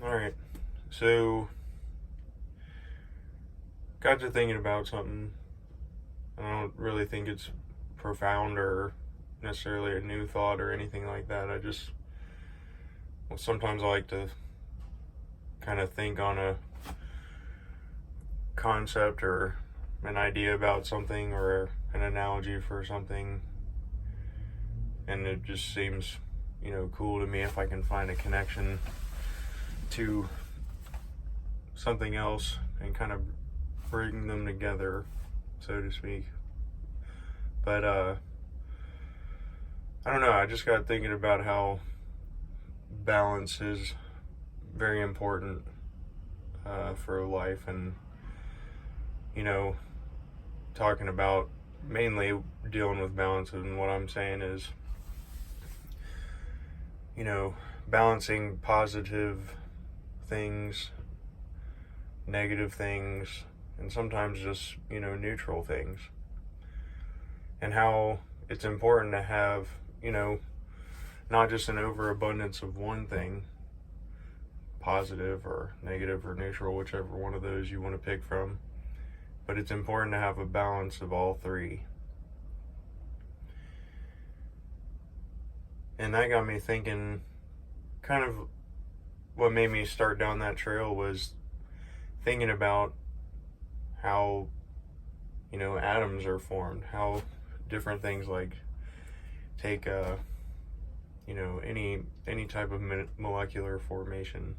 Alright, so got to thinking about something. I don't really think it's profound or necessarily a new thought or anything like that. Sometimes I like to kind of think on a concept or an idea about something or an analogy for something, and it just seems, cool to me if I can find a connection to something else and kind of bring them together, so to speak. But I don't know, I just got thinking about how balance is very important for life, and talking about mainly dealing with balance. And what I'm saying is, balancing positive things, negative things, and sometimes just, neutral things. And how it's important to have, not just an overabundance of one thing, positive or negative or neutral, whichever one of those you want to pick from, but it's important to have a balance of all three. And that got me thinking, kind of what made me start down that trail was thinking about how, atoms are formed, how different things, like take any type of molecular formation.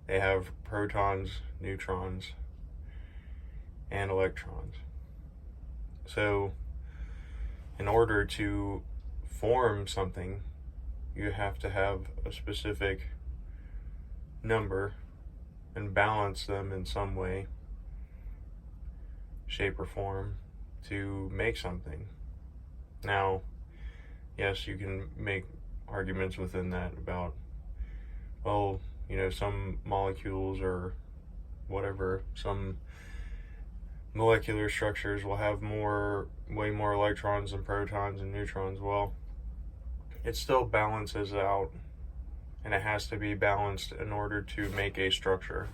They have protons, neutrons, and electrons. So in order to form something, you have to have a specific number and balance them in some way, shape, or form to make something. Now, yes, you can make arguments within that about, well, some molecules or whatever, some molecular structures will have way more electrons and protons and neutrons. Well, it still balances out, and it has to be balanced in order to make a structure,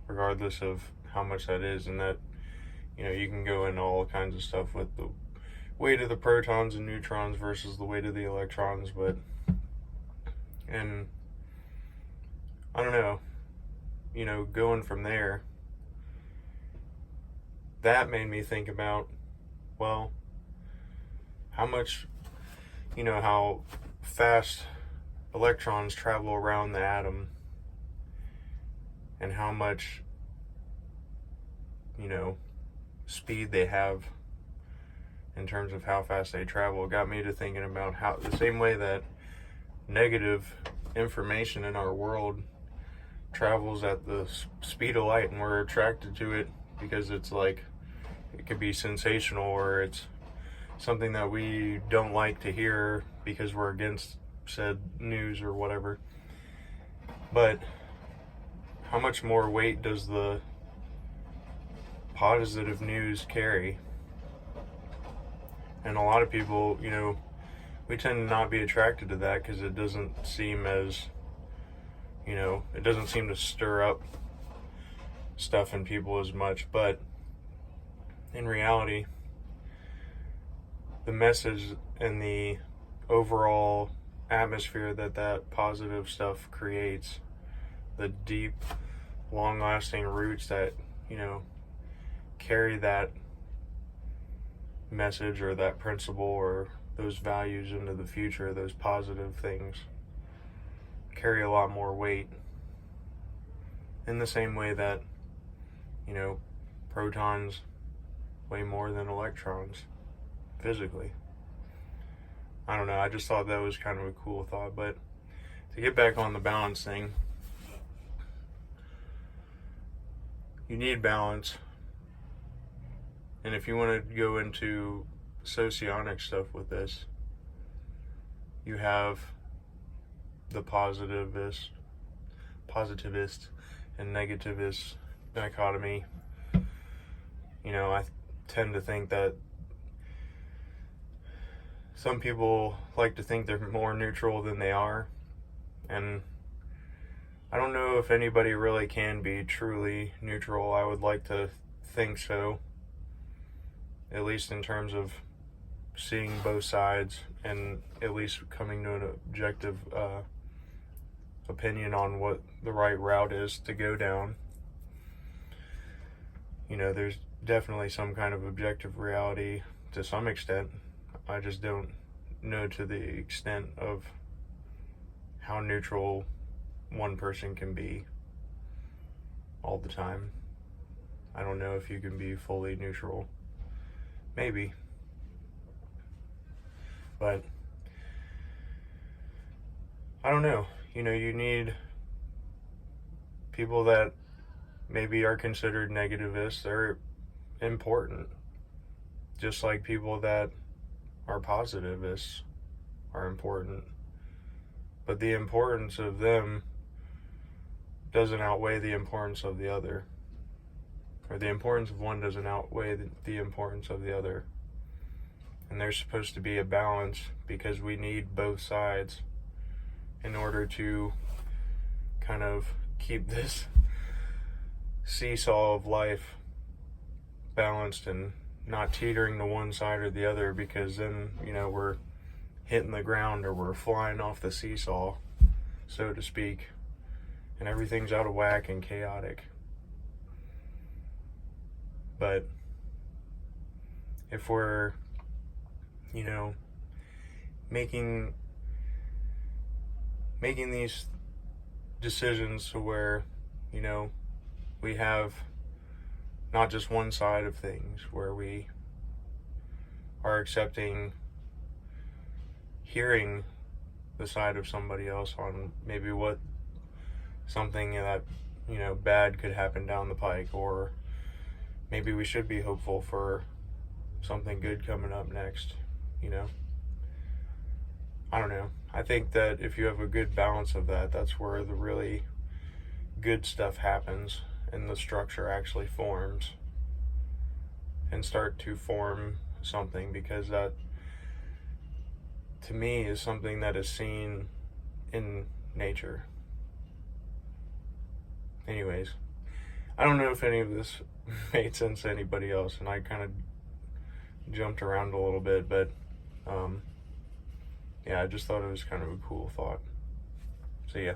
regardless of how much that is. And that, you can go into all kinds of stuff with the weight of the protons and neutrons versus the weight of the electrons, and I don't know, going from there, that made me think about, well, how much, how fast electrons travel around the atom, and how much, speed they have in terms of how fast they travel. It got me to thinking about how the same way that negative information in our world travels at the speed of light, and we're attracted to it because it's like, it could be sensational, or it's something that we don't like to hear because we're against said news or whatever. But how much more weight does the positive news carry? And a lot of people, we tend to not be attracted to that because it doesn't seem as, it doesn't seem to stir up stuff in people as much. But in reality, the message and the overall atmosphere that positive stuff creates, the deep, long-lasting roots that, carry that message or that principle or those values into the future, those positive things, carry a lot more weight. In the same way that, protons weigh more than electrons physically. I don't know, I just thought that was kind of a cool thought. But to get back on the balance thing, you need balance. And if you want to go into socionic stuff with this, you have the positivist and negativist dichotomy. I tend to think that some people like to think they're more neutral than they are, and I don't know if anybody really can be truly neutral. I would like to think so, at least in terms of seeing both sides and at least coming to an objective opinion on what the right route is to go down. You know, there's definitely some kind of objective reality to some extent. I just don't know to the extent of how neutral one person can be all the time. I don't know if you can be fully neutral. Maybe. But I don't know. You know, you need people that maybe are considered negativists. They're important. Just like people that are positivists are important. But the importance of them doesn't outweigh the importance of the other. Or the importance of one doesn't outweigh the importance of the other. And there's supposed to be a balance because we need both sides in order to kind of keep this seesaw of life balanced and not teetering to one side or the other, because then, you know, we're hitting the ground or we're flying off the seesaw, so to speak, and everything's out of whack and chaotic. But if we're, you know, making these decisions to where, you know, we have not just one side of things, where we are accepting hearing the side of somebody else on maybe what something that, you know, bad could happen down the pike, or maybe we should be hopeful for something good coming up next, you know. I don't know. I think that if you have a good balance of that, that's where the really good stuff happens and the structure actually forms and start to form something, because that, to me, is something that is seen in nature. Anyways, I don't know if any of this made sense to anybody else, and I kind of jumped around a little bit, but yeah, I just thought it was kind of a cool thought. See ya.